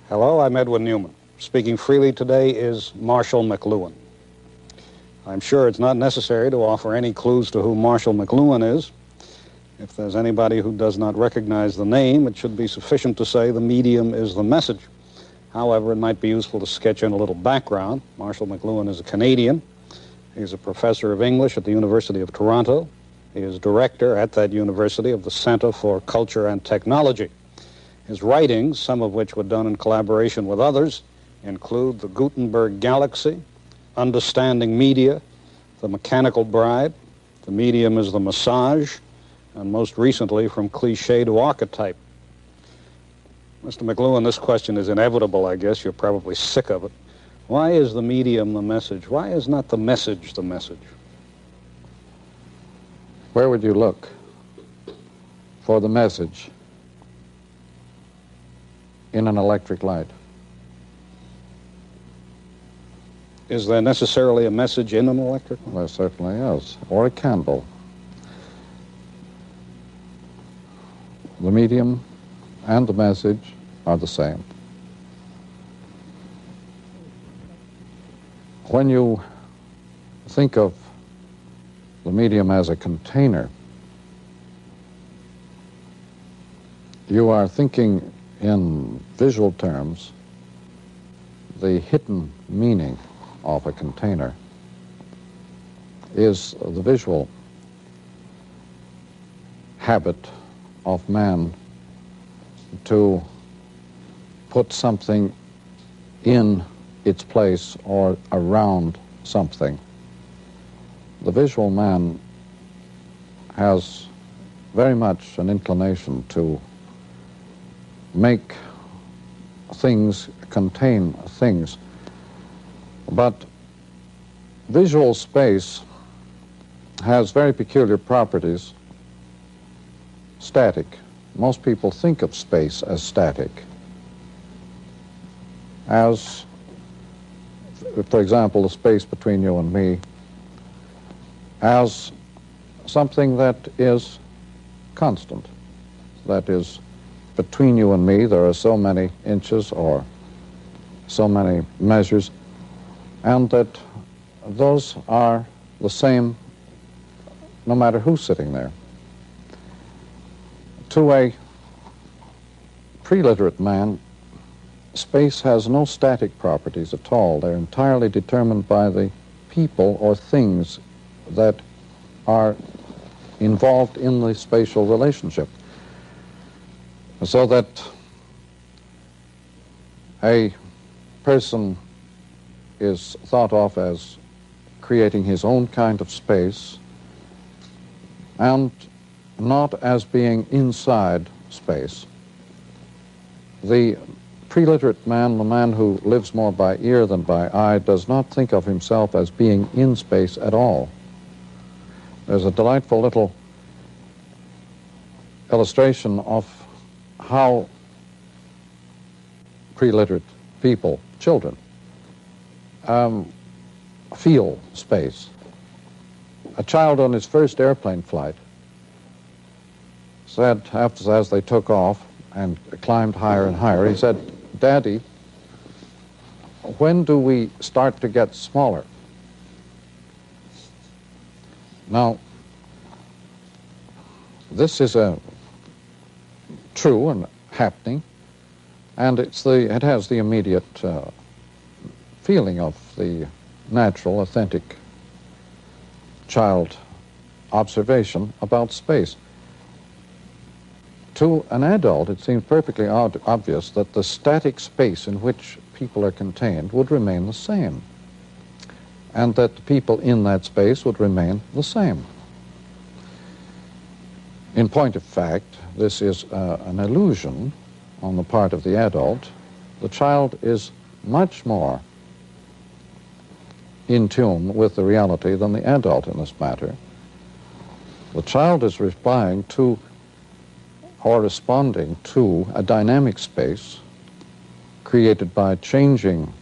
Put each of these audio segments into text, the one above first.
Hello, I'm Edwin Newman. Speaking freely today is Marshall Mcluhan. I'm sure it's not necessary to offer any clues to who Marshall Mcluhan is. If there's anybody who does not recognize the name, it should be sufficient to say the medium is the message. However, it might be useful to sketch in a little background. Marshall Mcluhan is a Canadian. He's a professor of English at the University of Toronto. He is director at that university of the Center for Culture and Technology. His writings, some of which were done in collaboration with others, include The Gutenberg Galaxy, Understanding Media, The Mechanical Bride, The Medium is the Massage, and most recently, From Cliché to Archetype. Mr. Mcluhan, this question is inevitable, I guess. You're probably sick of it. Why is the medium the message? Why is not the message the message? Where would you look for the message in an electric light? Is there necessarily a message in an electric light? There certainly is. Or a candle. The medium and the message are the same. When you think of the medium as a container, you are thinking in visual terms the hidden meaning of a container is the visual habit of man to put something in its place or around something. The visual man has very much an inclination to make things contain things. But visual space has very peculiar properties. Static. Most people think of space as static. As, for example, the space between you and me, as something that is constant. That is, between you and me, there are so many inches or so many measures, and that those are the same no matter who's sitting there. To a pre-literate man, space has no static properties at all. They're entirely determined by the people or things that are involved in the spatial relationship. So that a person is thought of as creating his own kind of space and not as being inside space. The pre-literate man, the man who lives more by ear than by eye, does not think of himself as being in space at all. There's a delightful little illustration of how pre-literate people, children, feel space. A child on his first airplane flight said, as they took off and climbed higher and higher, he said, "Daddy, when do we start to get smaller?" Now, this is true and happening, and it has the immediate feeling of the natural, authentic child observation about space. To an adult, it seems perfectly obvious that the static space in which people are contained would remain the same, and that the people in that space would remain the same. In point of fact, this is an illusion on the part of the adult. The child is much more in tune with the reality than the adult in this matter. The child is replying to or responding to a dynamic space created by changing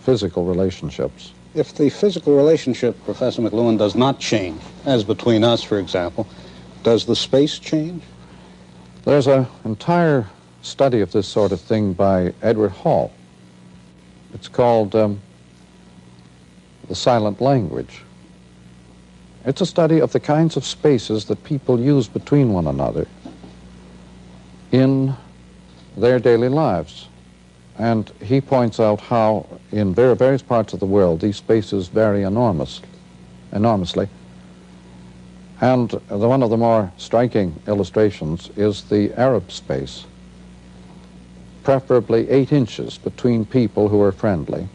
physical relationships. If the physical relationship, Professor Mcluhan, does not change, as between us, for example, does the space change? There's an entire study of this sort of thing by Edward Hall. It's called The Silent Language. It's a study of the kinds of spaces that people use between one another in their daily lives. And he points out how in various parts of the world these spaces vary enormously. And one of the more striking illustrations is the Arab space, preferably 8 inches between people who are friendly,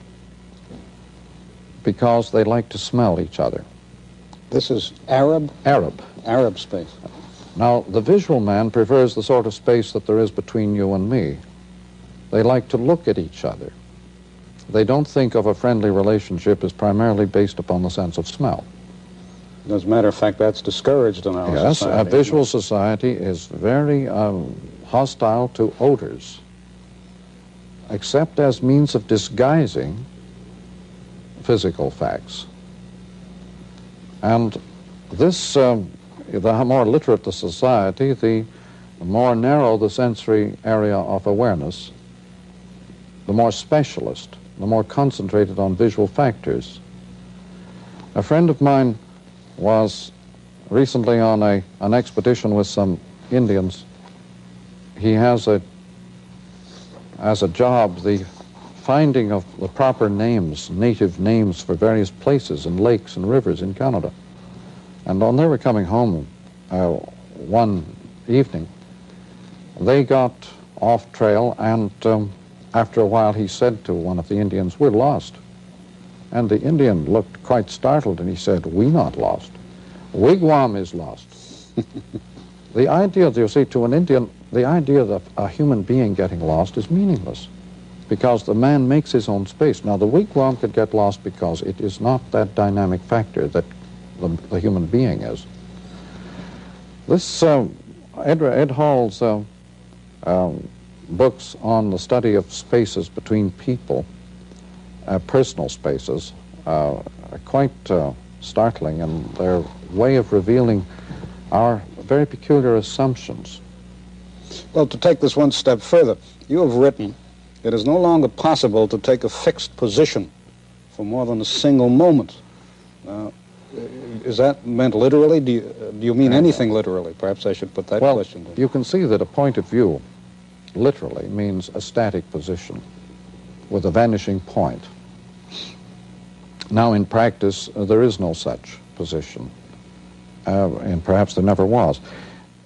because they like to smell each other. This is Arab? Arab space. Now, the visual man prefers the sort of space that there is between you and me. They like to look at each other. They don't think of a friendly relationship as primarily based upon the sense of smell. As a matter of fact, that's discouraged in our society. Yes, a visual society is very hostile to odors, except as means of disguising physical facts. And this, the more literate the society, the more narrow the sensory area of awareness, the more specialist, the more concentrated on visual factors. A friend of mine was recently on an expedition with some Indians. He has as a job the finding of the proper names, native names for various places and lakes and rivers in Canada. And when they were coming home one evening, they got off trail, and after a while he said to one of the Indians, "We're lost." And the Indian looked quite startled, and he said, "We not lost. Wigwam is lost." The idea, you see, to an Indian, the idea of a human being getting lost is meaningless, because the man makes his own space. Now, the wigwam could get lost because it is not that dynamic factor that the human being is. This Ed Hall's books on the study of spaces between people, personal spaces, are quite startling, and their way of revealing our very peculiar assumptions. Well, to take this one step further, you have written, "It is no longer possible to take a fixed position for more than a single moment." Is that meant literally? Do you mean anything literally? Perhaps I should put that question to you. You can see that a point of view literally means a static position with a vanishing point. Now, in practice, there is no such position, and perhaps there never was.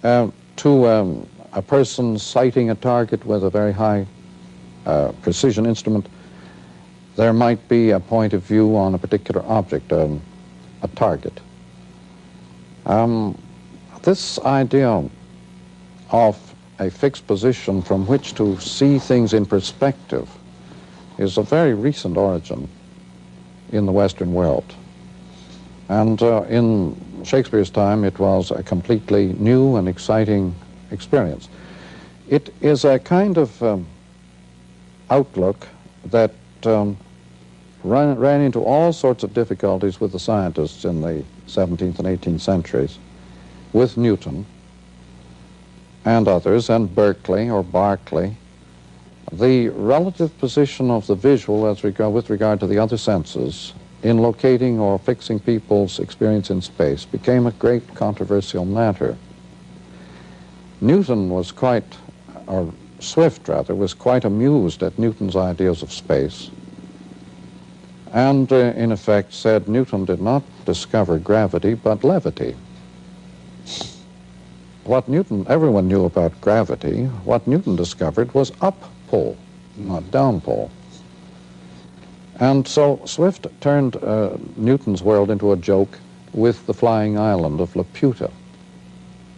To a person sighting a target with a very high precision instrument, there might be a point of view on a particular object, a target. This idea of a fixed position from which to see things in perspective is a very recent origin in the Western world. And in Shakespeare's time, it was a completely new and exciting experience. It is a kind of outlook that ran into all sorts of difficulties with the scientists in the 17th and 18th centuries, with Newton and others, and Berkeley or Berkeley. The relative position of the visual with regard to the other senses in locating or fixing people's experience in space became a great controversial matter. Newton was Swift rather, was quite amused at Newton's ideas of space, and in effect said Newton did not discover gravity but levity. Everyone knew about gravity. What Newton discovered was up pull, not down pull. And so Swift turned Newton's world into a joke with the flying island of Laputa.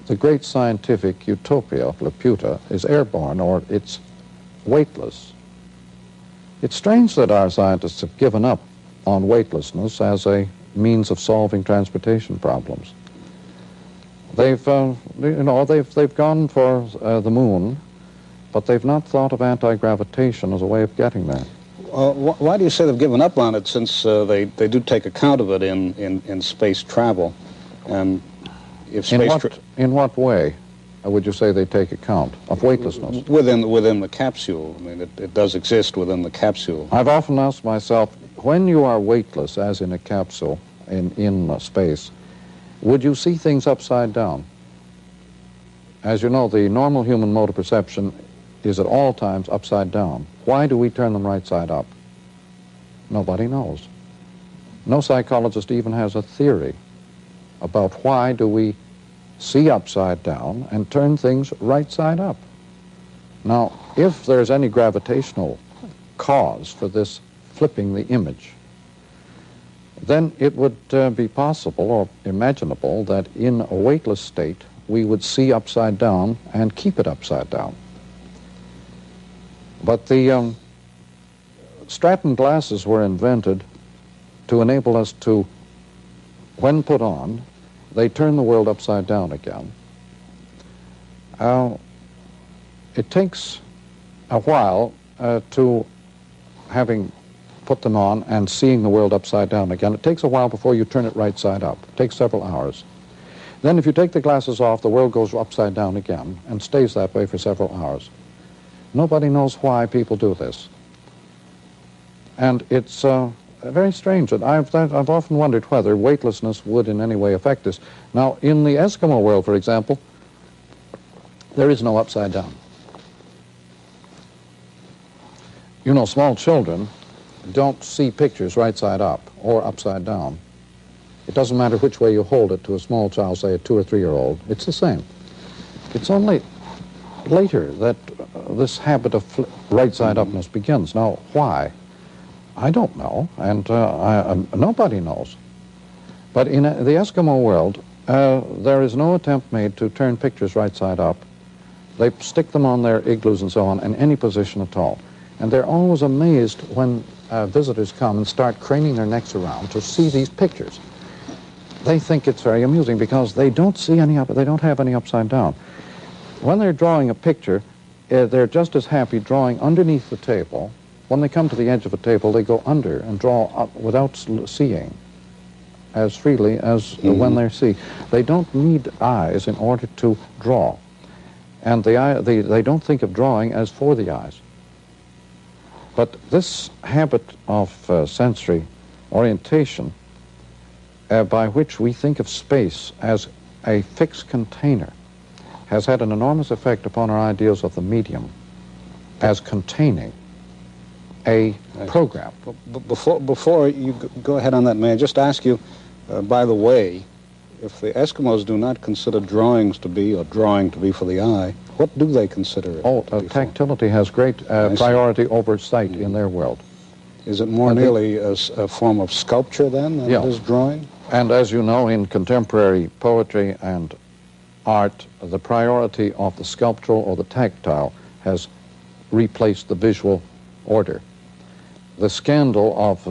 The great scientific utopia of Laputa is airborne, or it's weightless. It's strange that our scientists have given up on weightlessness as a means of solving transportation problems. They've gone for the moon, but they've not thought of anti-gravitation as a way of getting there. Why do you say they've given up on it, since they do take account of it in space travel? And if space in what way? would you say they take account of weightlessness? Within the capsule. I mean, it does exist within the capsule. I've often asked myself, when you are weightless, as in a capsule in space, would you see things upside down? As you know, the normal human mode of perception is at all times upside down. Why do we turn them right side up? Nobody knows. No psychologist even has a theory about why do we see upside down and turn things right side up. Now, if there's any gravitational cause for this flipping the image, then it would be possible or imaginable that in a weightless state we would see upside down and keep it upside down. But the Stratton glasses were invented to enable us to, when put on, they turn the world upside down again. It takes a while to, having put them on and seeing the world upside down again, it takes a while before you turn it right side up. It takes several hours. Then if you take the glasses off, the world goes upside down again and stays that way for several hours. Nobody knows why people do this. And it's very strange. And I've often wondered whether weightlessness would in any way affect this. Now, in the Eskimo world, for example, there is no upside down. You know, small children don't see pictures right side up or upside down. It doesn't matter which way you hold it to a small child, say a 2 or 3-year-old. It's the same. It's only later that this habit of right side upness begins. Now, why? I don't know, and nobody knows. But in the Eskimo world, there is no attempt made to turn pictures right side up. They stick them on their igloos and so on in any position at all. And they're always amazed when visitors come and start craning their necks around to see these pictures. They think it's very amusing because they don't see any they don't have any upside down. When they're drawing a picture, they're just as happy drawing underneath the table. When they come to the edge of a table, they go under and draw up without seeing as freely as when they see. They don't need eyes in order to draw. And they don't think of drawing as for the eyes. But this habit of sensory orientation by which we think of space as a fixed container has had an enormous effect upon our ideas of the medium as containing a program. Before you go ahead on that, may I just ask you, by the way, if the Eskimos do not consider drawings to be, or drawing to be for the eye, what do they consider it to be for? Tactility has great priority over sight in their world. Is it more nearly a form of sculpture then than it is drawing? And as you know, in contemporary poetry and art, the priority of the sculptural or the tactile has replaced the visual order. The scandal of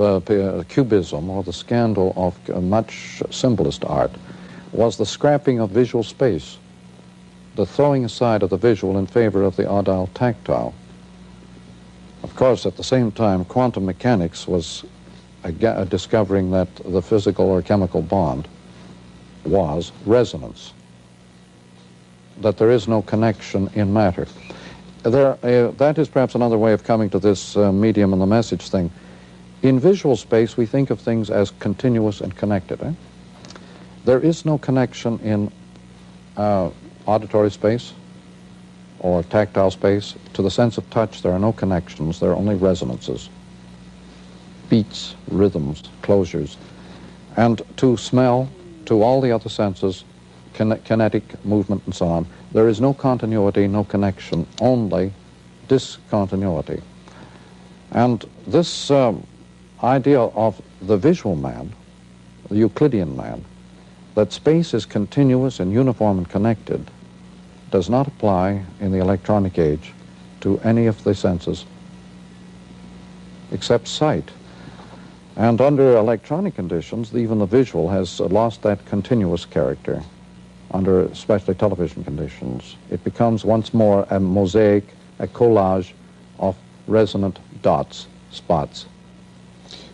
Cubism, or the scandal of much symbolist art, was the scrapping of visual space, the throwing aside of the visual in favor of the audile tactile. Of course, at the same time, quantum mechanics was discovering that the physical or chemical bond was resonance, that there is no connection in matter. That is perhaps another way of coming to this medium and the message thing. In visual space, we think of things as continuous and connected. There is no connection in auditory space or tactile space. To the sense of touch, there are no connections. There are only resonances, beats, rhythms, closures. And to smell, to all the other senses, kinetic movement and so on, there is no continuity, no connection, only discontinuity. And this idea of the visual man, the Euclidean man, that space is continuous and uniform and connected, does not apply in the electronic age to any of the senses except sight. And under electronic conditions, even the visual has lost that continuous character. Under especially television conditions, it becomes once more a mosaic, a collage of resonant dots, spots.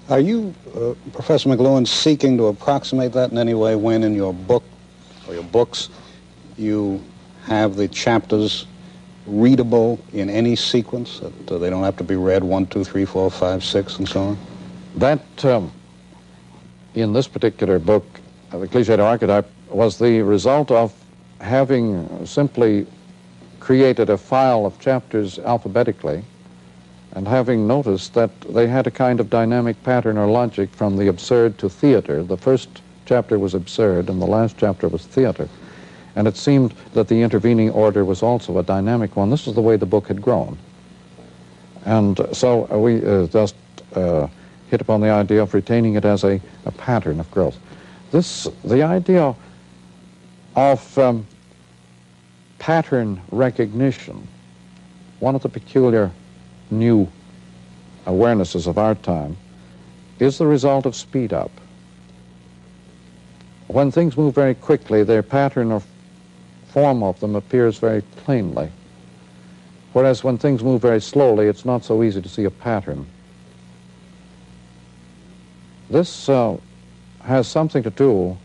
Are you, Professor Mcluhan, seeking to approximate that in any way when in your book or your books you have the chapters readable in any sequence? That they don't have to be read 1, 2, 3, 4, 5, 6, and so on? That, in this particular book, The Cliched Archetype, was the result of having simply created a file of chapters alphabetically and having noticed that they had a kind of dynamic pattern or logic from the absurd to theater. The first chapter was absurd and the last chapter was theater. And it seemed that the intervening order was also a dynamic one. This is the way the book had grown. And so we just hit upon the idea of retaining it as a pattern of growth. The idea of pattern recognition, one of the peculiar new awarenesses of our time, is the result of speed up. When things move very quickly, their pattern or form of them appears very plainly. Whereas when things move very slowly, it's not so easy to see a pattern. This has something to do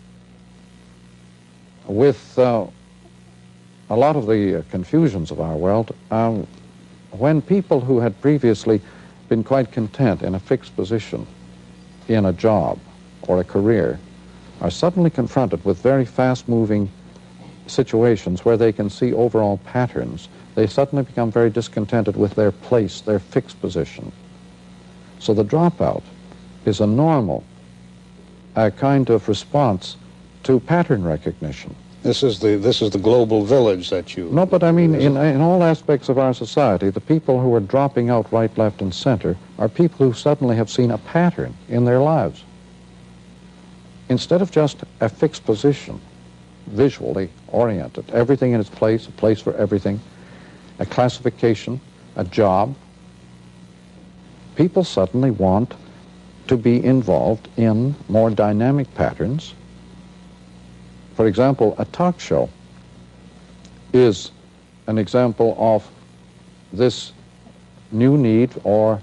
with a lot of the confusions of our world. When people who had previously been quite content in a fixed position in a job or a career are suddenly confronted with very fast-moving situations where they can see overall patterns, they suddenly become very discontented with their place, their fixed position. So the dropout is a normal kind of response to pattern recognition. This is the global village that you... No, but I mean, in all aspects of our society, the people who are dropping out right, left, and center are people who suddenly have seen a pattern in their lives. Instead of just a fixed position, visually oriented, everything in its place, a place for everything, a classification, a job, people suddenly want to be involved in more dynamic patterns. For example, a talk show is an example of this new need or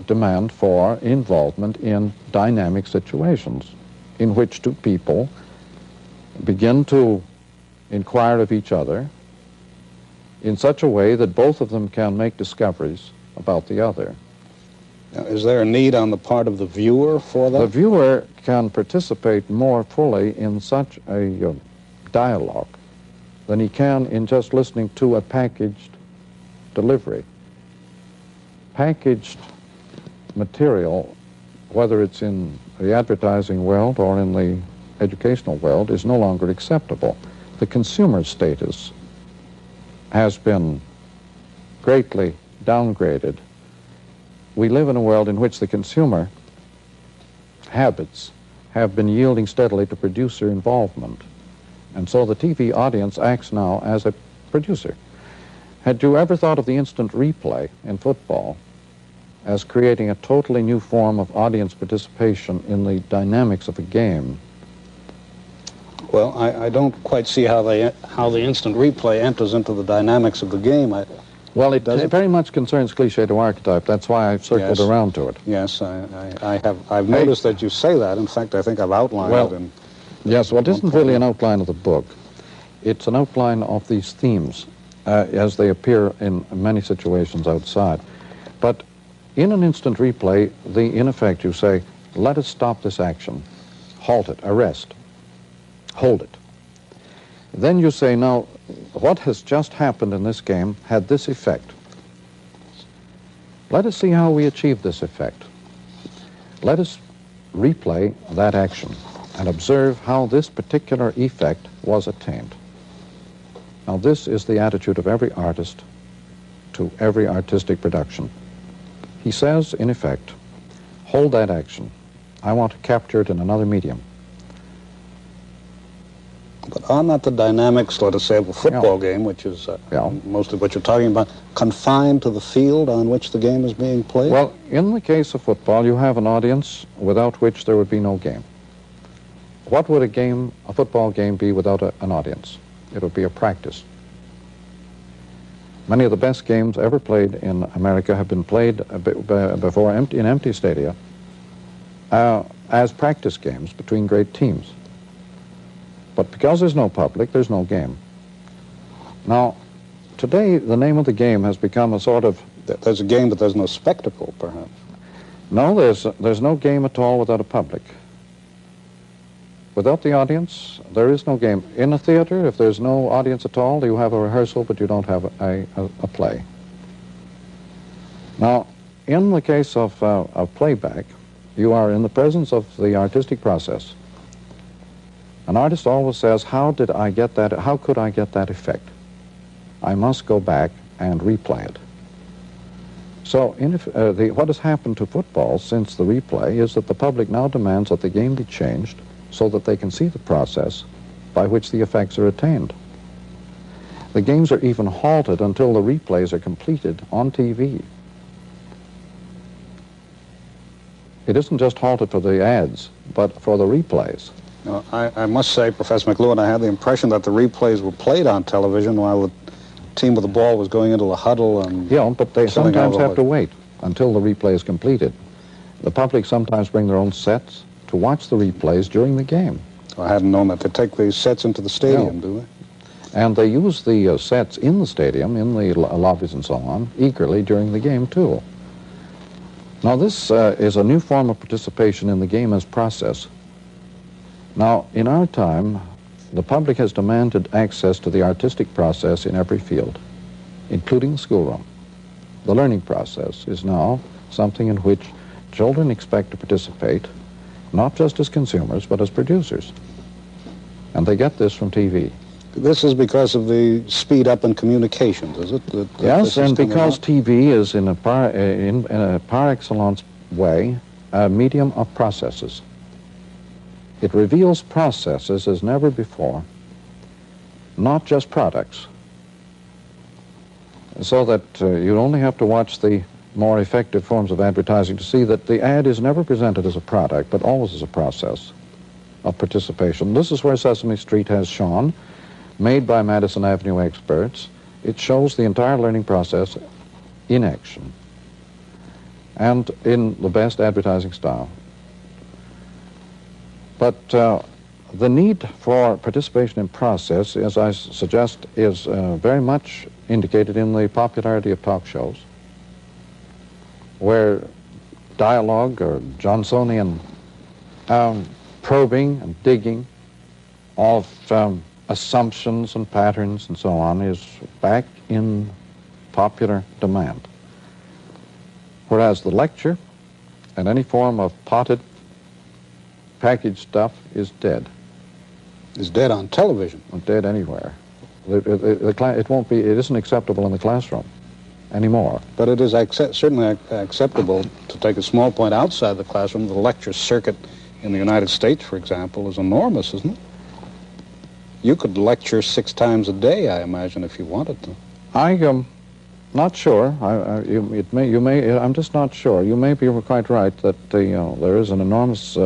demand for involvement in dynamic situations in which two people begin to inquire of each other in such a way that both of them can make discoveries about the other. Now, is there a need on the part of the viewer for that? The viewer can participate more fully in such a dialogue than he can in just listening to a packaged delivery. Packaged material, whether it's in the advertising world or in the educational world, is no longer acceptable. The consumer status has been greatly downgraded. We live in a world in which the consumer habits have been yielding steadily to producer involvement. And so the TV audience acts now as a producer. Had you ever thought of the instant replay in football as creating a totally new form of audience participation in the dynamics of a game? Well, I don't quite see how the instant replay enters into the dynamics of the game. Well, it very much concerns cliché to archetype. That's why I've circled around to it. Yes, I've noticed that you say that. In fact, I think I've outlined it in... Yes, well, it isn't really an outline of the book. It's an outline of these themes as they appear in many situations outside. But in an instant replay, in effect, you say, let us stop this action, halt it, arrest, hold it. Then you say, now, what has just happened in this game had this effect. Let us see how we achieve this effect. Let us replay that action and observe how this particular effect was attained. Now, this is the attitude of every artist to every artistic production. He says, in effect, hold that action. I want to capture it in another medium. But are not the dynamics, let us say, of a football game, which is most of what you're talking about, confined to the field on which the game is being played? Well, in the case of football, you have an audience without which there would be no game. What would a football game be without an audience? It would be a practice. Many of the best games ever played in America have been played before in empty stadia as practice games between great teams. But because there's no public, there's no game. Now, today, the name of the game has become a sort of... There's a game, but there's no spectacle, perhaps. No, there's no game at all without a public. Without the audience, there is no game. In a theater, if there's no audience at all, you have a rehearsal, but you don't have a play. Now, in the case of playback, you are in the presence of the artistic process. An artist always says, how could I get that effect? I must go back and replay it. So what has happened to football since the replay is that the public now demands that the game be changed so that they can see the process by which the effects are attained. The games are even halted until the replays are completed on TV. It isn't just halted for the ads, but for the replays. Now, I must say, Professor Mcluhan, I had the impression that the replays were played on television while the team with the ball was going into a huddle and... Yeah, but they sometimes have to wait until the replay is completed. The public sometimes bring their own sets to watch the replays during the game. I hadn't known that. They take these sets into the stadium, do they? And they use the sets in the stadium, in the lobbies and so on, eagerly during the game, too. Now, this is a new form of participation in the game as process. Now, in our time, the public has demanded access to the artistic process in every field, including the schoolroom. The learning process is now something in which children expect to participate, not just as consumers, but as producers. And they get this from TV. This is because of the speed up in communications, is it? Yes, and because TV is in a par excellence way a medium of processes. It reveals processes as never before, not just products. So that you only have to watch the more effective forms of advertising to see that the ad is never presented as a product, but always as a process of participation. This is where Sesame Street has shone, made by Madison Avenue experts. It shows the entire learning process in action and in the best advertising style. But the need for participation in process, as I suggest, is very much indicated in the popularity of talk shows, where dialogue or Johnsonian probing and digging of assumptions and patterns and so on is back in popular demand. Whereas the lecture and any form of potted packaged stuff is dead. Is dead on television. Or dead anywhere. It isn't acceptable in the classroom anymore. But it is certainly acceptable to take a small point outside the classroom. The lecture circuit in the United States, for example, is enormous, isn't it? You could lecture 6 times a day, I imagine, if you wanted to. I'm not sure. I'm just not sure. You may be quite right that there is an enormous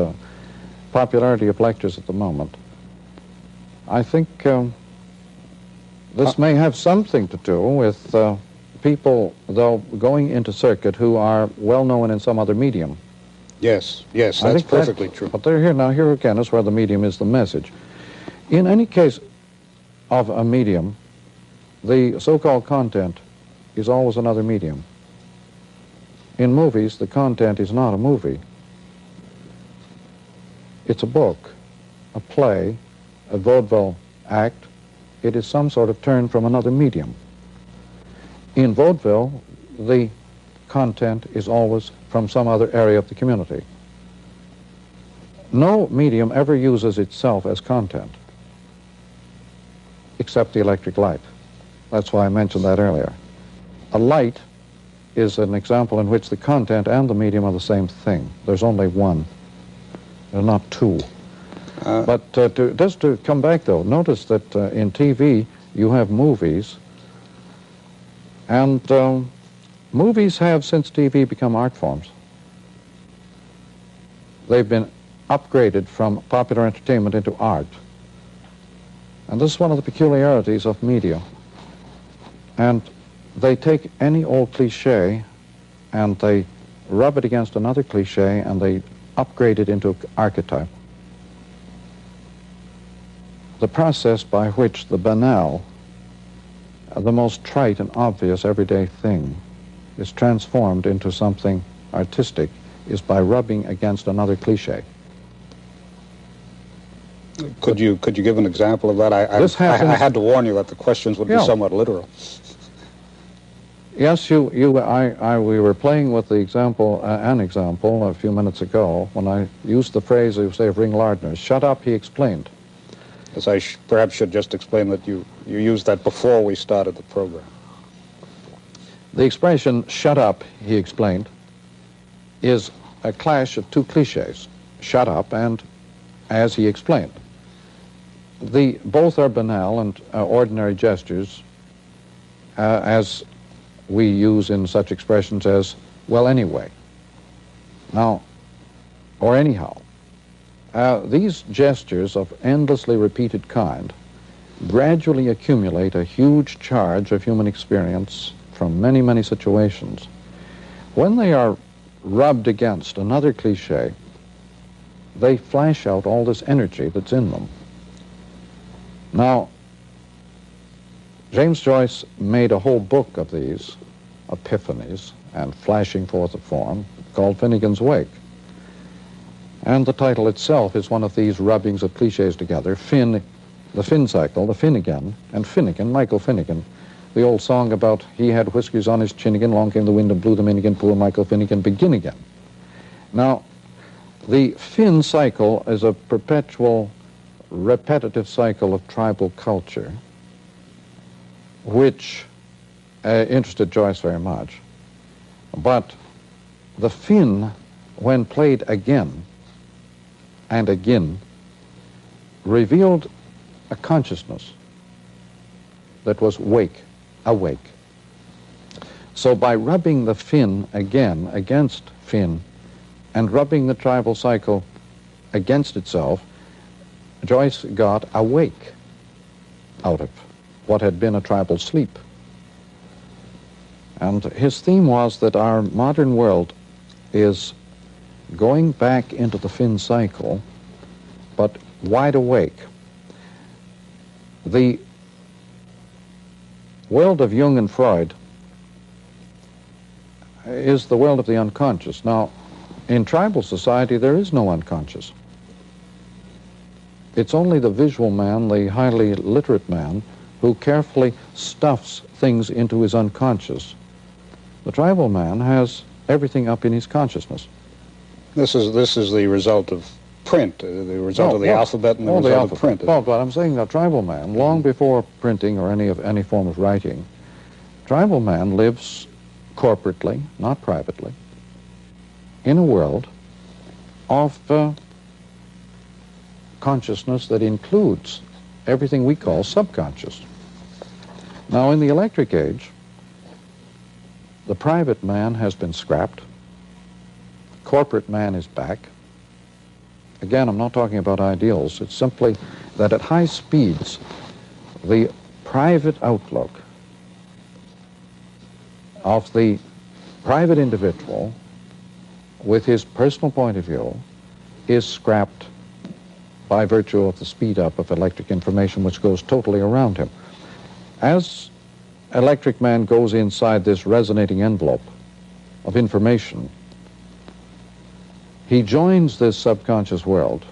popularity of lectures at the moment. I think this may have something to do with people, though, going into circuit who are well known in some other medium. Yes, that's perfectly true. But here again is where the medium is the message. In any case of a medium, the so-called content is always another medium. In movies, the content is not a movie. It's a book, a play, a vaudeville act. It is some sort of turn from another medium. In vaudeville, the content is always from some other area of the community. No medium ever uses itself as content, except the electric light. That's why I mentioned that earlier. A light is an example in which the content and the medium are the same thing. There's only one. There are not two. But just to come back, though, notice that in TV you have movies, and movies have, since TV, become art forms. They've been upgraded from popular entertainment into art. And this is one of the peculiarities of media. And they take any old cliche and they rub it against another cliche and they upgrade it into archetype. The process by which the banal the most trite and obvious everyday thing is transformed into something artistic is by rubbing against another cliche. Could you give an example of that? I had to warn you that the questions would be somewhat literal. Yes, we were playing with the example, an example a few minutes ago when I used the phrase, say, of Ring Lardner's, "Shut up," he explained. As I perhaps should just explain that you used that before we started the program. The expression, "shut up," he explained, is a clash of two cliches, shut up and as he explained. Both are banal and ordinary gestures, as we use in such expressions as, well, anyway, now, or anyhow. These gestures of endlessly repeated kind gradually accumulate a huge charge of human experience from many, many situations. When they are rubbed against another cliche, they flash out all this energy that's in them. Now, James Joyce made a whole book of these epiphanies and flashing forth of form called Finnegan's Wake. And the title itself is one of these rubbings of cliches together. The Finn cycle, the Finnegan, and Finnegan, Michael Finnegan. The old song about he had whiskers on his chin again, long came the wind and blew them in again, poor Michael Finnegan, begin again. Now, the Finn cycle is a perpetual, repetitive cycle of tribal culture, which interested Joyce very much. But the Finn, when played again and again, revealed a consciousness that was awake. So by rubbing the Finn again against Finn and rubbing the tribal cycle against itself, Joyce got awake out of what had been a tribal sleep. And his theme was that our modern world is going back into the Finn cycle, but wide awake. The world of Jung and Freud is the world of the unconscious. Now, in tribal society, there is no unconscious. It's only the visual man, the highly literate man, who carefully stuffs things into his unconscious. The tribal man has everything up in his consciousness. This is the result of print, the result of the alphabet and the result of print. Well, but I'm saying the tribal man, long before printing or any form of writing, tribal man lives corporately, not privately, in a world of consciousness that includes everything we call subconscious. Now, in the electric age, the private man has been scrapped. Corporate man is back. Again, I'm not talking about ideals. It's simply that at high speeds, the private outlook of the private individual with his personal point of view is scrapped by virtue of the speed up of electric information which goes totally around him. As electric man goes inside this resonating envelope of information, he joins this subconscious world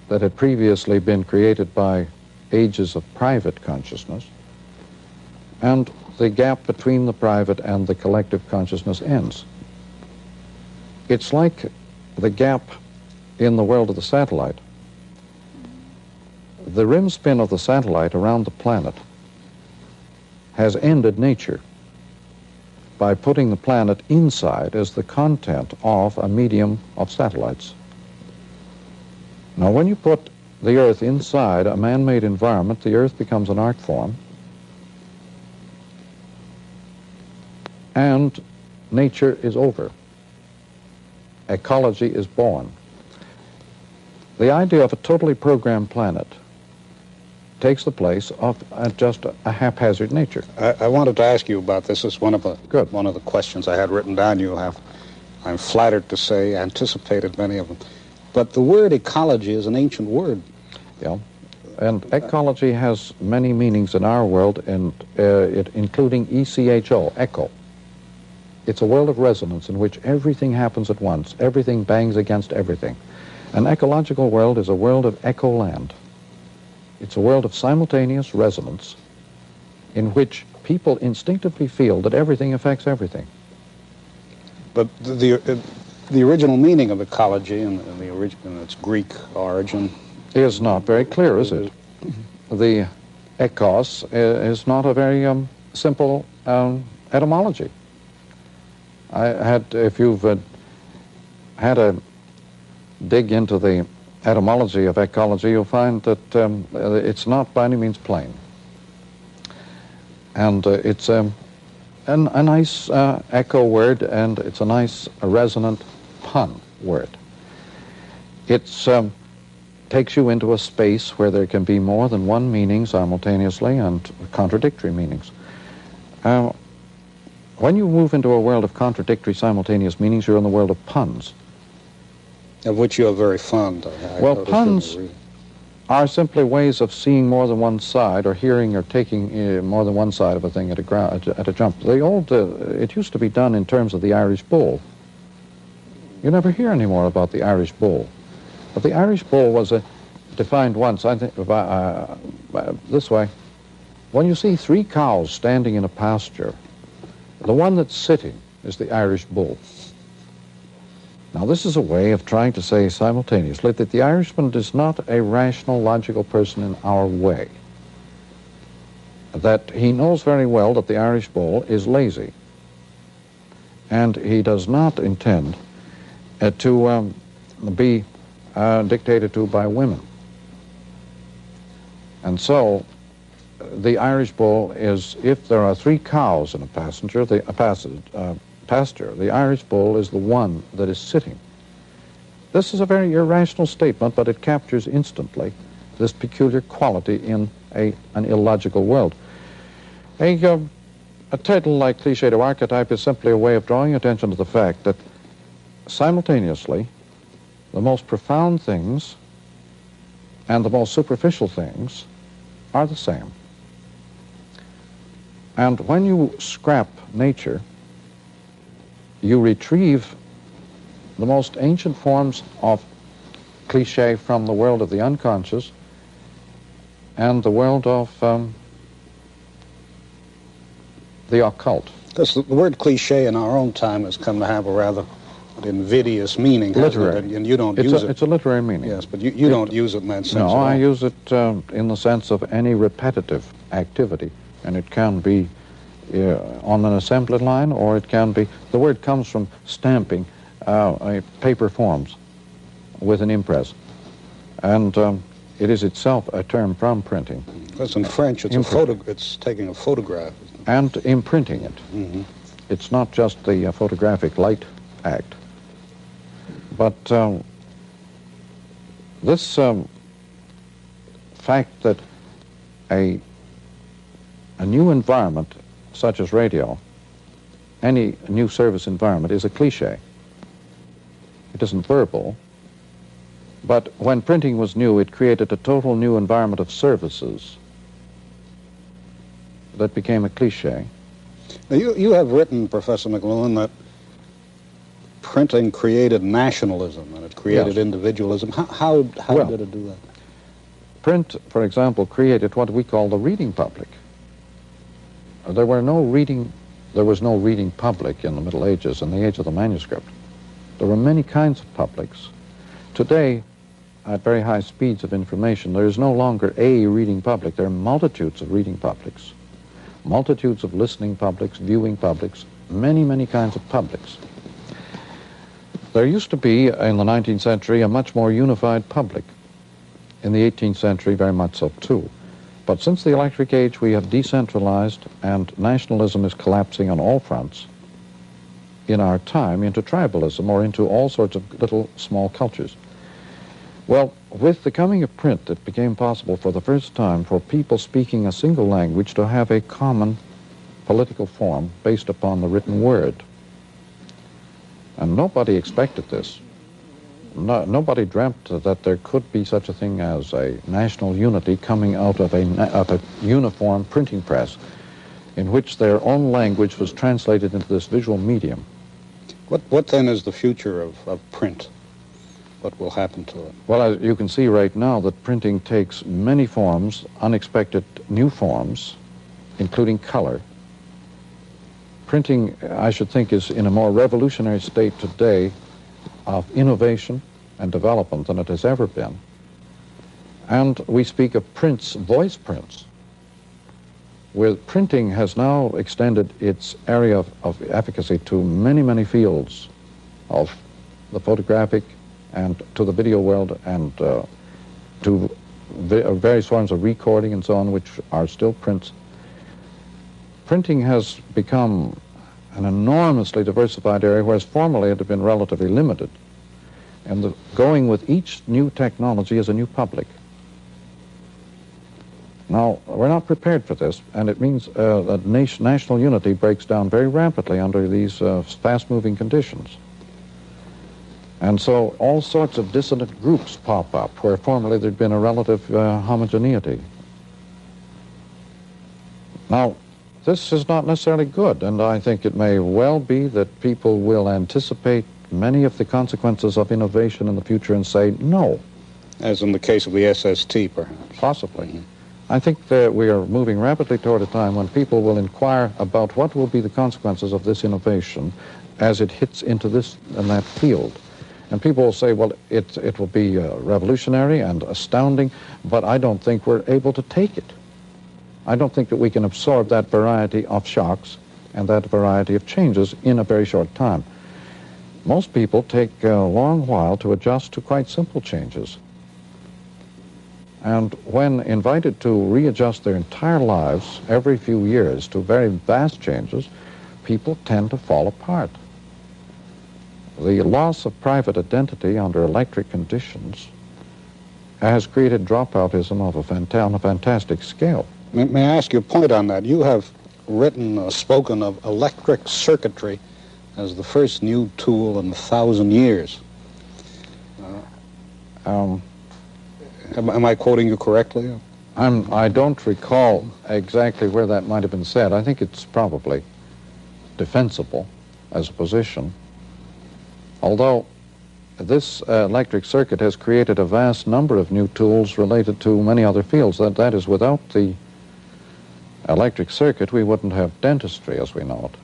that had previously been created by ages of private consciousness, and the gap between the private and the collective consciousness ends. It's like the gap in the world of the satellite. The rim spin of the satellite around the planet has ended nature by putting the planet inside as the content of a medium of satellites. Now, when you put the Earth inside a man-made environment, the Earth becomes an art form, and nature is over. Ecology is born. The idea of a totally programmed planet takes the place of just a haphazard nature. I wanted to ask you about this. It's one of the questions I had written down. You have, I'm flattered to say, anticipated many of them. But the word ecology is an ancient word. Yeah. And ecology has many meanings in our world, and including ECHO, echo. It's a world of resonance in which everything happens at once. Everything bangs against everything. An ecological world is a world of echo land. It's a world of simultaneous resonance in which people instinctively feel that everything affects everything. But the original meaning of ecology and its Greek origin is not very clear, is it? The ekos is not a very simple etymology. If you've had a dig into the etymology of ecology, you'll find that it's not by any means plain. And it's a nice echo word, and it's a nice resonant pun word. It's takes you into a space where there can be more than one meaning simultaneously and contradictory meanings. When you move into a world of contradictory simultaneous meanings, you're in the world of puns. Of which you are very fond. Well, puns are simply ways of seeing more than one side, or hearing or taking more than one side of a thing at a jump. It used to be done in terms of the Irish bull. You never hear any more about the Irish bull. But the Irish bull was defined once, I think, this way. When you see 3 cows standing in a pasture, the one that's sitting is the Irish bull. Now, this is a way of trying to say simultaneously that the Irishman is not a rational, logical person in our way. That he knows very well that the Irish bull is lazy. And he does not intend to be dictated to by women. And so the Irish bull is, if there are 3 cows in a pasture, the Irish bull is the one that is sitting. This is a very irrational statement, but it captures instantly this peculiar quality in an illogical world. A title like Cliché to Archetype is simply a way of drawing attention to the fact that simultaneously the most profound things and the most superficial things are the same. And when you scrap nature, you retrieve the most ancient forms of cliché from the world of the unconscious and the world of the occult. Because the word cliché in our own time has come to have a rather invidious meaning. Literary. And you don't use it. It's a literary meaning. Yes, but you don't use it in that sense. No, I use it in the sense of any repetitive activity, and it can be on an assembly line, or it can be, the word comes from stamping paper forms with an impress, and it is itself a term from printing. Because in French, it's taking a photograph. And imprinting it. Mm-hmm. It's not just the photographic light act. But this fact that a new environment, such as radio, any new service environment, is a cliché. It isn't verbal, but when printing was new, it created a total new environment of services that became a cliché. Now, you have written, Professor Mcluhan, that printing created nationalism and it created individualism. How did it do that? Print, for example, created what we call the reading public. There was no reading public in the Middle Ages, in the age of the manuscript. There were many kinds of publics. Today, at very high speeds of information, there is no longer a reading public. There are multitudes of reading publics, multitudes of listening publics, viewing publics, many, many kinds of publics. There used to be, in the 19th century, a much more unified public. In the 18th century, very much so too. But since the electric age, we have decentralized, and nationalism is collapsing on all fronts in our time into tribalism or into all sorts of little small cultures. Well, with the coming of print, it became possible for the first time for people speaking a single language to have a common political form based upon the written word. And nobody expected this. nobody dreamt that there could be such a thing as a national unity coming out of a uniform printing press in which their own language was translated into this visual medium. What then is the future of print? What will happen to it? Well, as you can see right now that printing takes many forms, unexpected new forms, including color. Printing, I should think, is in a more revolutionary state today of innovation and development than it has ever been. And we speak of prints, voice prints, where printing has now extended its area of efficacy to many, many fields of the photographic and to the video world and to various forms of recording and so on, which are still prints. Printing has become an enormously diversified area, whereas formerly it had been relatively limited. And going with each new technology is a new public. Now, we're not prepared for this, and it means that national unity breaks down very rapidly under these fast-moving conditions. And so all sorts of dissonant groups pop up, where formerly there'd been a relative homogeneity. Now, this is not necessarily good, and I think it may well be that people will anticipate many of the consequences of innovation in the future and say no. As in the case of the SST, perhaps. Possibly. Mm-hmm. I think that we are moving rapidly toward a time when people will inquire about what will be the consequences of this innovation as it hits into this and that field. And people will say, well, it will be revolutionary and astounding, but I don't think we're able to take it. I don't think that we can absorb that variety of shocks and that variety of changes in a very short time. Most people take a long while to adjust to quite simple changes. And when invited to readjust their entire lives every few years to very vast changes, people tend to fall apart. The loss of private identity under electric conditions has created dropoutism of on a fantastic scale. May I ask you a point on that? You have written, spoken of electric circuitry as the first new tool in 1,000 years. Am I quoting you correctly? I don't recall exactly where that might have been said. I think it's probably defensible as a position. Although this electric circuit has created a vast number of new tools related to many other fields. That is, without the electric circuit, we wouldn't have dentistry as we know it.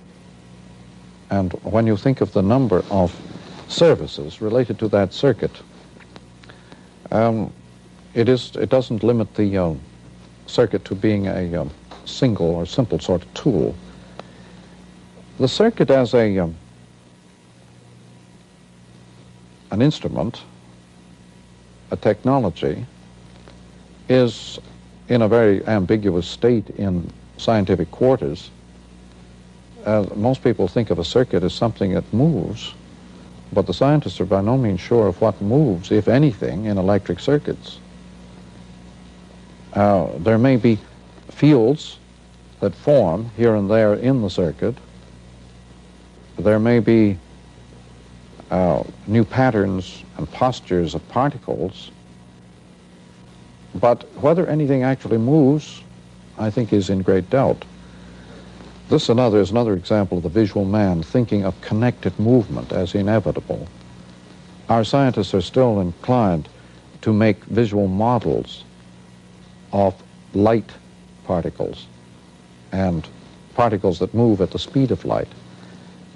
And when you think of the number of services related to that circuit, it doesn't limit the circuit to being a single or simple sort of tool. The circuit as an instrument, a technology, is in a very ambiguous state in scientific quarters. Most people think of a circuit as something that moves, but the scientists are by no means sure of what moves, if anything, in electric circuits. There may be fields that form here and there in the circuit. There may be new patterns and postures of particles, but whether anything actually moves, I think, is in great doubt. This is another example of the visual man thinking of connected movement as inevitable. Our scientists are still inclined to make visual models of light particles and particles that move at the speed of light,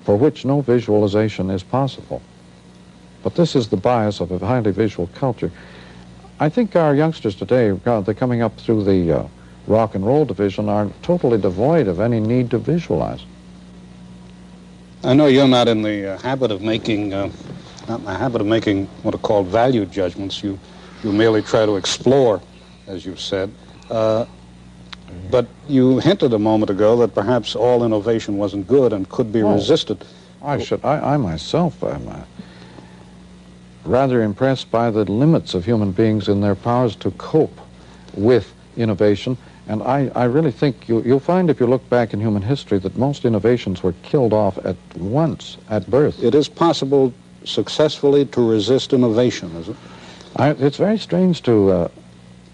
for which no visualization is possible. But this is the bias of a highly visual culture. I think our youngsters today, they're coming up through the rock and roll division, are totally devoid of any need to visualize. I know you're not in the habit of making what are called value judgments. You merely try to explore, as you've said. But you hinted a moment ago that perhaps all innovation wasn't good and could be resisted. I myself am rather impressed by the limits of human beings in their powers to cope with innovation. And I really think you'll find, if you look back in human history, that most innovations were killed off at once, at birth. It is possible successfully to resist innovation, is it? It's very strange to...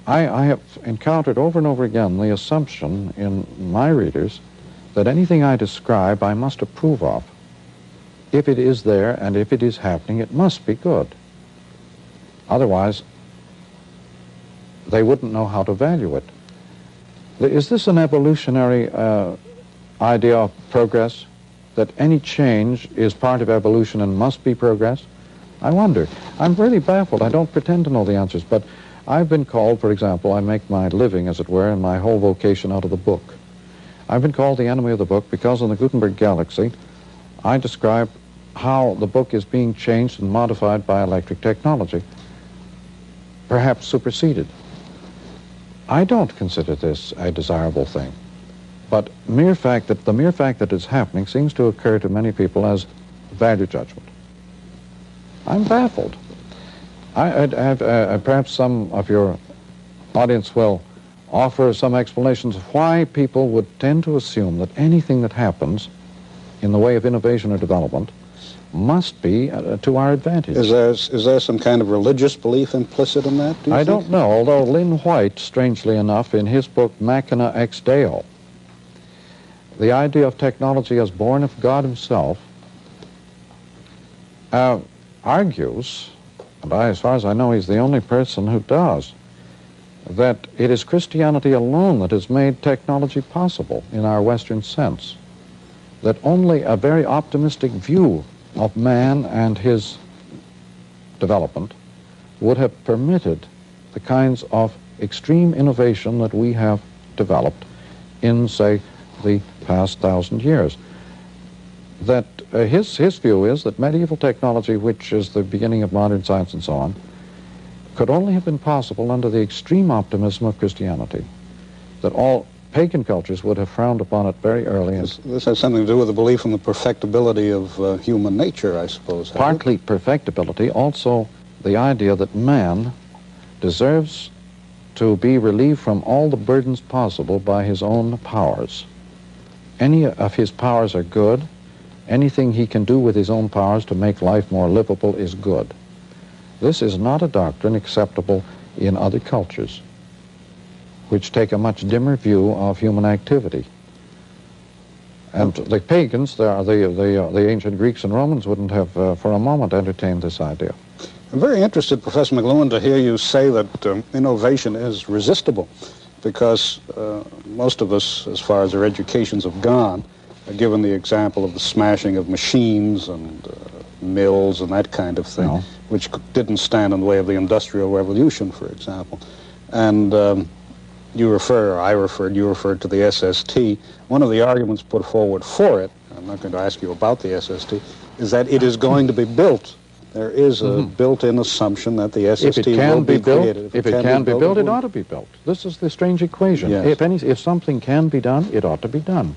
I have encountered over and over again the assumption in my readers that anything I describe I must approve of. If it is there and if it is happening, it must be good. Otherwise, they wouldn't know how to value it. Is this an evolutionary idea of progress? That any change is part of evolution and must be progress? I wonder. I'm really baffled. I don't pretend to know the answers, but I've been called, for example, I make my living, as it were, and my whole vocation out of the book. I've been called the enemy of the book because in the Gutenberg Galaxy, I describe how the book is being changed and modified by electric technology, perhaps superseded. I don't consider this a desirable thing, but the mere fact that it's happening seems to occur to many people as value judgment. I'm baffled. Perhaps some of your audience will offer some explanations of why people would tend to assume that anything that happens in the way of innovation or development must be to our advantage. Is there some kind of religious belief implicit in that, do you I think? don't know, although Lynn White, strangely enough, in his book Machina Ex Deo, the idea of technology as born of God himself, argues, and as far as I know he's the only person who does, that it is Christianity alone that has made technology possible in our Western sense, that only a very optimistic view of man and his development would have permitted the kinds of extreme innovation that we have developed in, say, the past 1,000 years. That his view is that medieval technology, which is the beginning of modern science and so on, could only have been possible under the extreme optimism of Christianity, that all pagan cultures would have frowned upon it very early. This has something to do with the belief in the perfectibility of human nature, I suppose. Partly perfectibility, also the idea that man deserves to be relieved from all the burdens possible by his own powers. Any of his powers are good. Anything he can do with his own powers to make life more livable is good. This is not a doctrine acceptable in other cultures, which take a much dimmer view of human activity. And the pagans, the ancient Greeks and Romans, wouldn't have for a moment entertained this idea. I'm very interested, Professor Mcluhan, to hear you say that innovation is resistible, because most of us, as far as our educations have gone, are given the example of the smashing of machines and mills and that kind of thing, No. which didn't stand in the way of the Industrial Revolution, for example. And you referred to the SST. One of the arguments put forward for it, I'm not going to ask you about the SST, is that it is going to be built. There is a built-in assumption that the SST will be created. If it can be built, it ought to be built. This is the strange equation. Yes. If something can be done, it ought to be done.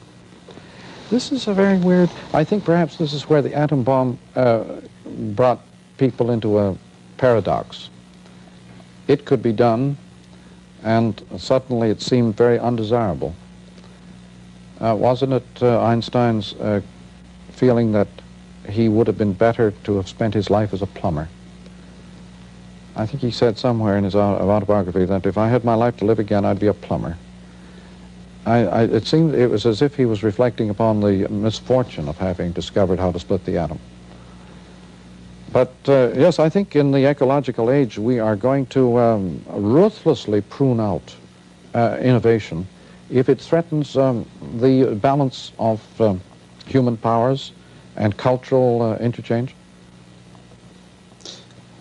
This is a very weird... I think perhaps this is where the atom bomb brought people into a paradox. It could be done, and suddenly it seemed very undesirable. Wasn't it Einstein's feeling that he would have been better to have spent his life as a plumber? I think he said somewhere in his autobiography that if I had my life to live again, I'd be a plumber. It seemed it was as if he was reflecting upon the misfortune of having discovered how to split the atom. But yes, I think in the ecological age we are going to ruthlessly prune out innovation if it threatens the balance of human powers and cultural interchange.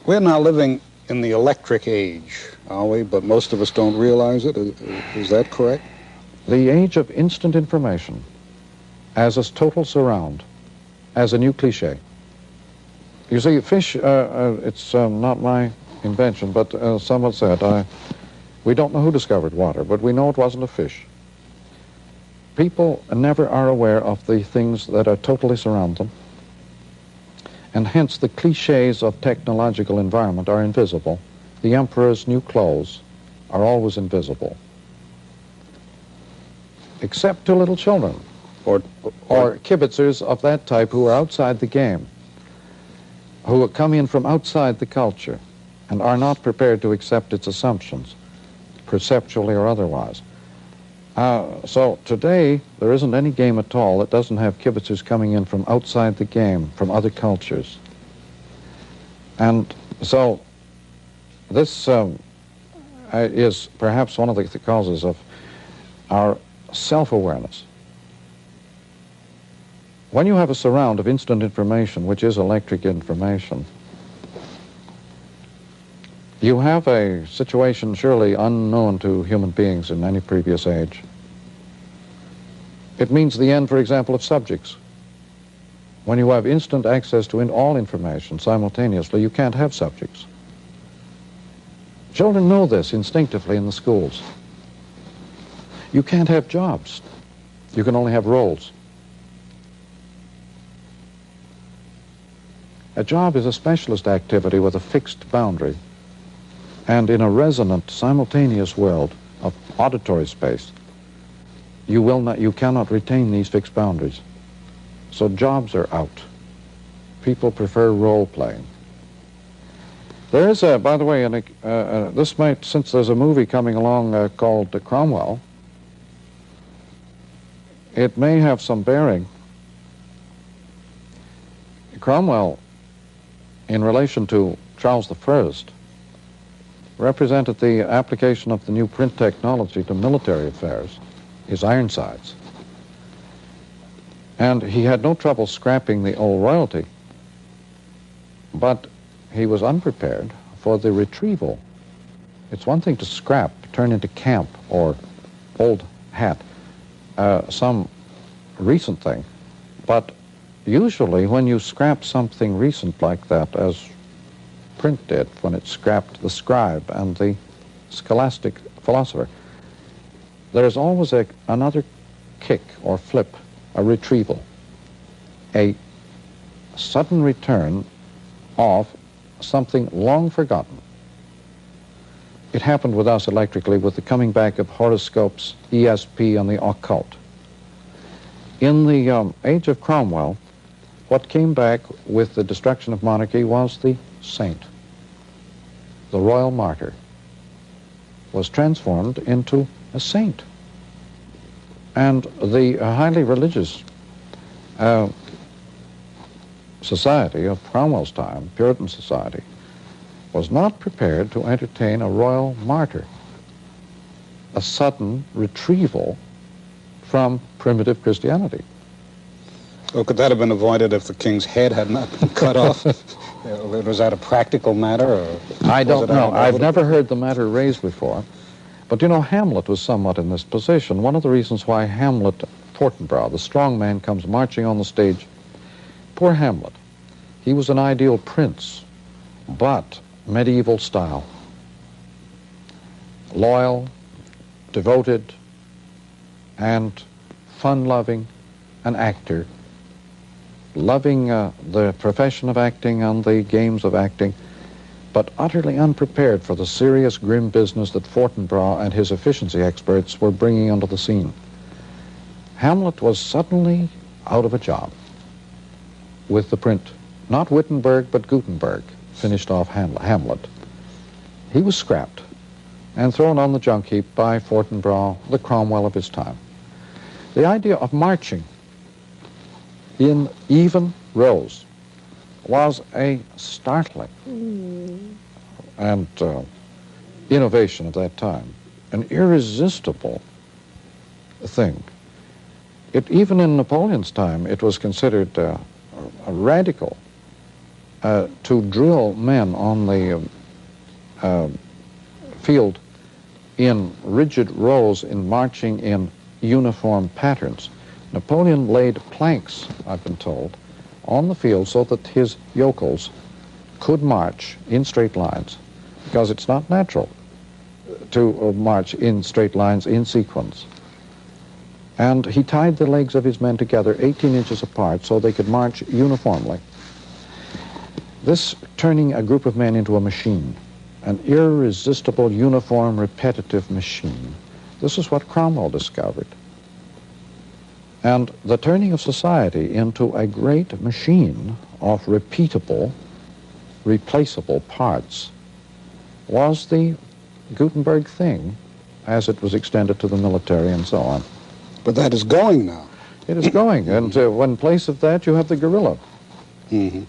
We're now living in the electric age, are we? But most of us don't realize it. Is that correct? The age of instant information as a total surround, as a new cliche. You see, fish, it's not my invention, but someone said, we don't know who discovered water, but we know it wasn't a fish. People never are aware of the things that are totally surround them, and hence the cliches of technological environment are invisible. The emperor's new clothes are always invisible, except to little children or kibitzers of that type who are outside the game. who come in from outside the culture and are not prepared to accept its assumptions, perceptually or otherwise. So today, there isn't any game at all that doesn't have kibitzers coming in from outside the game, from other cultures. And so this is perhaps one of the causes of our self-awareness. When you have a surround of instant information, which is electric information, you have a situation surely unknown to human beings in any previous age. It means the end, for example, of subjects. When you have instant access to all information simultaneously, you can't have subjects. Children know this instinctively in the schools. You can't have jobs. You can only have roles. A job is a specialist activity with a fixed boundary and in a resonant, simultaneous world of auditory space. You cannot retain these fixed boundaries. So jobs are out. People prefer role-playing. There is, by the way, this might, since there's a movie coming along called Cromwell, it may have some bearing. Cromwell, in relation to Charles I, represented the application of the new print technology to military affairs, his Ironsides. And he had no trouble scrapping the old royalty, but he was unprepared for the retrieval. It's one thing to scrap, turn into camp or old hat, some recent thing, but usually when you scrap something recent like that, as print did when it scrapped the scribe and the scholastic philosopher, there's always another kick or flip, a retrieval, a sudden return of something long forgotten. It happened with us electrically with the coming back of horoscopes, ESP, and the occult. In the age of Cromwell, what came back with the destruction of monarchy was the saint. The royal martyr was transformed into a saint. And the highly religious society of Cromwell's time, Puritan society, was not prepared to entertain a royal martyr, a sudden retrieval from primitive Christianity. Well, could that have been avoided if the king's head had not been cut off? Was that a practical matter? Or I don't know. I've never heard the matter raised before. But, you know, Hamlet was somewhat in this position. One of the reasons why Hamlet, Fortinbras, the strong man, comes marching on the stage, poor Hamlet, he was an ideal prince, but medieval style. Loyal, devoted, and fun-loving, an actor, loving the profession of acting and the games of acting, but utterly unprepared for the serious, grim business that Fortinbras and his efficiency experts were bringing onto the scene. Hamlet was suddenly out of a job with the print. Not Wittenberg, but Gutenberg finished off Hamlet. He was scrapped and thrown on the junk heap by Fortinbras, the Cromwell of his time. The idea of marching in even rows was a startling and innovation of that time, an irresistible thing. Even in Napoleon's time, it was considered a radical to drill men on the field in rigid rows in marching in uniform patterns. Napoleon laid planks, I've been told, on the field so that his yokels could march in straight lines, because it's not natural to march in straight lines in sequence. And he tied the legs of his men together 18 inches apart so they could march uniformly. This turning a group of men into a machine, an irresistible, uniform, repetitive machine. This is what Cromwell discovered. And the turning of society into a great machine of repeatable, replaceable parts was the Gutenberg thing as it was extended to the military and so on. But that is going now. It is going, and in place of that you have the guerrilla. Mm-hmm.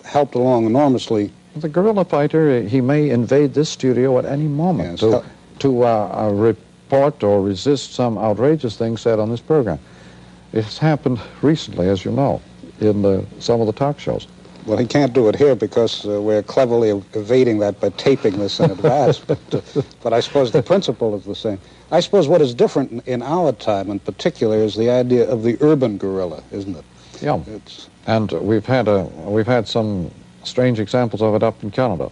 Helped along enormously. The guerrilla fighter, he may invade this studio at any moment to report or resist some outrageous thing said on this program. It's happened recently, as you know, in some of the talk shows. Well, he can't do it here because we're cleverly evading that by taping this in advance. But I suppose the principle is the same. I suppose what is different in our time in particular is the idea of the urban guerrilla, isn't it? Yeah. And we've had some strange examples of it up in Canada.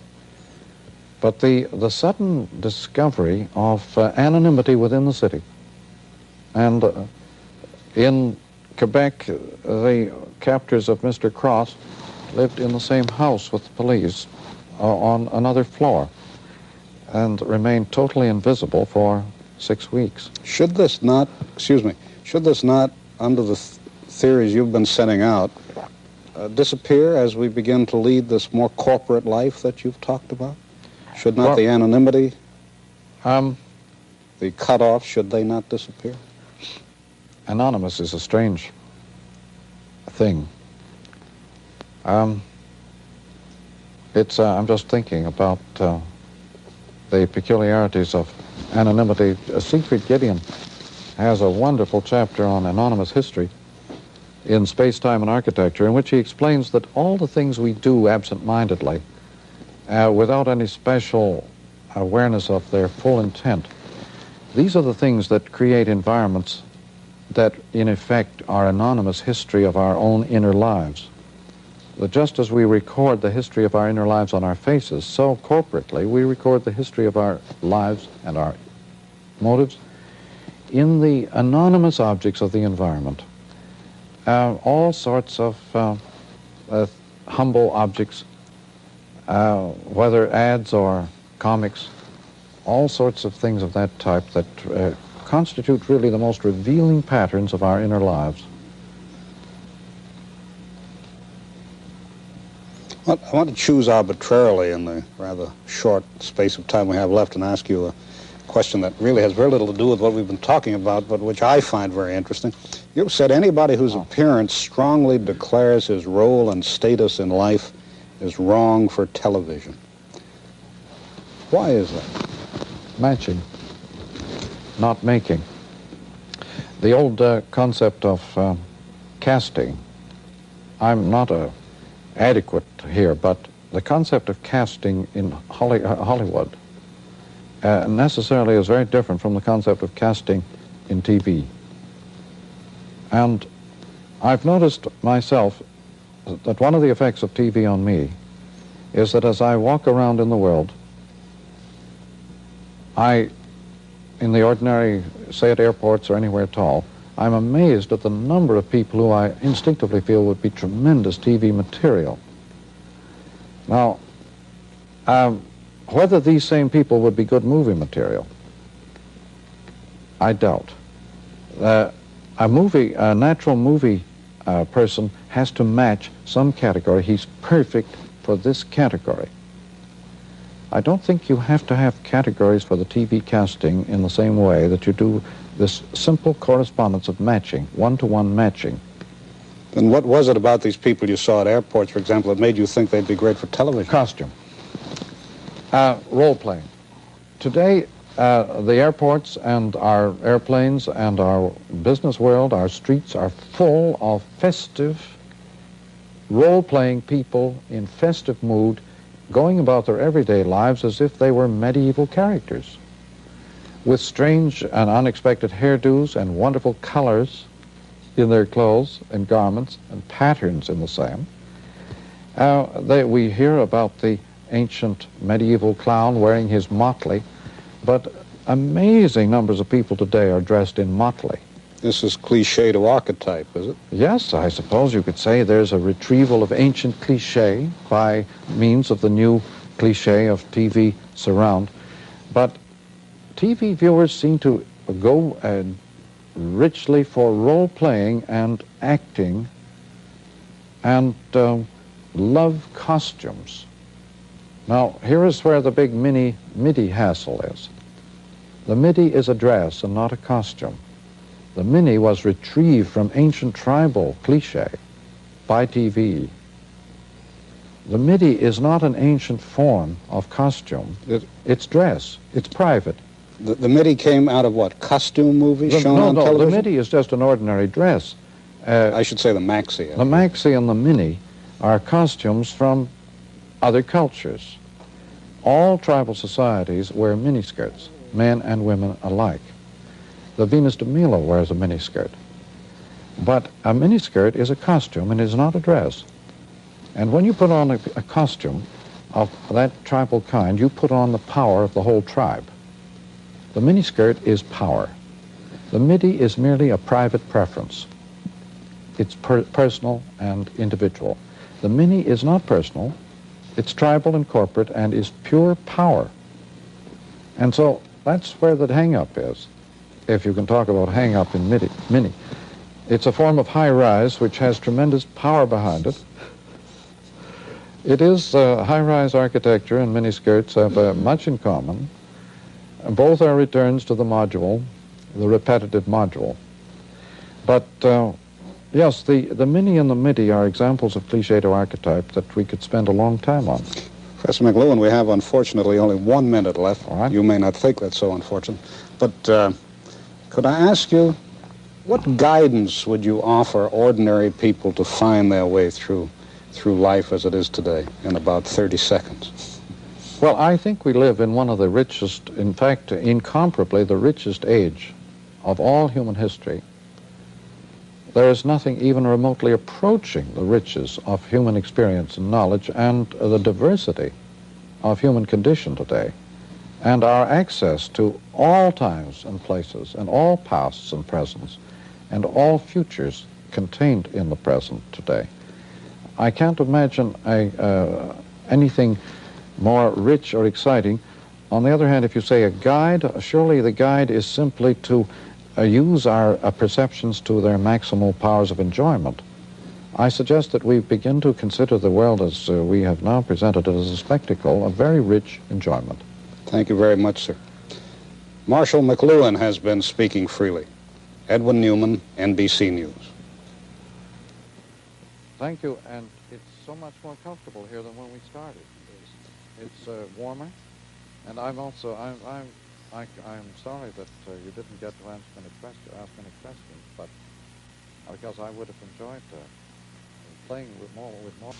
But the sudden discovery of anonymity within the city, and in Quebec, the captors of Mr. Cross lived in the same house with the police on another floor and remained totally invisible for 6 weeks. Should this not, under the theories you've been setting out, disappear as we begin to lead this more corporate life that you've talked about? Should not the anonymity, the cutoff, should they not disappear? Anonymous is a strange thing. I'm just thinking about the peculiarities of anonymity. Siegfried Gideon has a wonderful chapter on anonymous history in Space, Time, and Architecture, in which he explains that all the things we do absent-mindedly, without any special awareness of their full intent, these are the things that create environments that, in effect, are anonymous history of our own inner lives. That just as we record the history of our inner lives on our faces, so corporately we record the history of our lives and our motives in the anonymous objects of the environment. All sorts of humble objects, whether ads or comics, all sorts of things of that type that constitute really the most revealing patterns of our inner lives. I want to choose arbitrarily in the rather short space of time we have left and ask you a question that really has very little to do with what we've been talking about, but which I find very interesting. You've said anybody whose appearance strongly declares his role and status in life is wrong for television. Why is that? Matching, not making. The old concept of casting, I'm not adequate here, but the concept of casting in Hollywood necessarily is very different from the concept of casting in TV. And I've noticed myself that one of the effects of TV on me is that as I walk around in the world, in the ordinary, say at airports or anywhere at all, I'm amazed at the number of people who I instinctively feel would be tremendous TV material. Now, whether these same people would be good movie material, I doubt. A natural movie person has to match some category. He's perfect for this category. I don't think you have to have categories for the TV casting in the same way that you do this simple correspondence of matching, one-to-one matching. Then what was it about these people you saw at airports, for example, that made you think they'd be great for television? Costume. Role-playing. Today, the airports and our airplanes and our business world, our streets are full of festive, role-playing people in festive mood, going about their everyday lives as if they were medieval characters, with strange and unexpected hairdos and wonderful colors in their clothes and garments and patterns in the same. We hear about the ancient medieval clown wearing his motley, but amazing numbers of people today are dressed in motley. This is cliche to archetype, is it? Yes, I suppose you could say there's a retrieval of ancient cliche by means of the new cliche of TV surround. But TV viewers seem to go richly for role-playing and acting and love costumes. Now, here is where the big midi hassle is. The midi is a dress and not a costume. The mini was retrieved from ancient tribal cliché by TV. The midi is not an ancient form of costume. It's dress. It's private. The midi came out of what? Costume movies shown on television? No, the midi is just an ordinary dress. I should say the maxi. The maxi and the mini are costumes from other cultures. All tribal societies wear miniskirts, men and women alike. The Venus de Milo wears a miniskirt. But a miniskirt is a costume and is not a dress. And when you put on a costume of that tribal kind, you put on the power of the whole tribe. The miniskirt is power. The midi is merely a private preference. It's personal and individual. The mini is not personal. It's tribal and corporate and is pure power. And so that's where the hang-up is, if you can talk about hang-up in mini. It's a form of high-rise which has tremendous power behind it. It is high-rise architecture, and miniskirts have much in common. Both are returns to the module, the repetitive module. But yes, the mini and the midi are examples of cliched archetype that we could spend a long time on. Professor Mcluhan, we have unfortunately only 1 minute left. All right. You may not think that's so unfortunate, but could I ask you, what guidance would you offer ordinary people to find their way through life as it is today in about 30 seconds? Well, I think we live in one of the richest, in fact, incomparably the richest age of all human history. There is nothing even remotely approaching the riches of human experience and knowledge and the diversity of human condition today, and our access to all times and places and all pasts and presents and all futures contained in the present today. I can't imagine anything more rich or exciting. On the other hand, if you say a guide, surely the guide is simply to use our perceptions to their maximal powers of enjoyment. I suggest that we begin to consider the world as we have now presented it as a spectacle of very rich enjoyment. Thank you very much, sir. Marshall Mcluhan has been speaking freely. Edwin Newman, NBC News. Thank you, and it's so much more comfortable here than when we started. It's warmer, and I'm sorry that you didn't get to ask many questions, but because I would have enjoyed playing with more.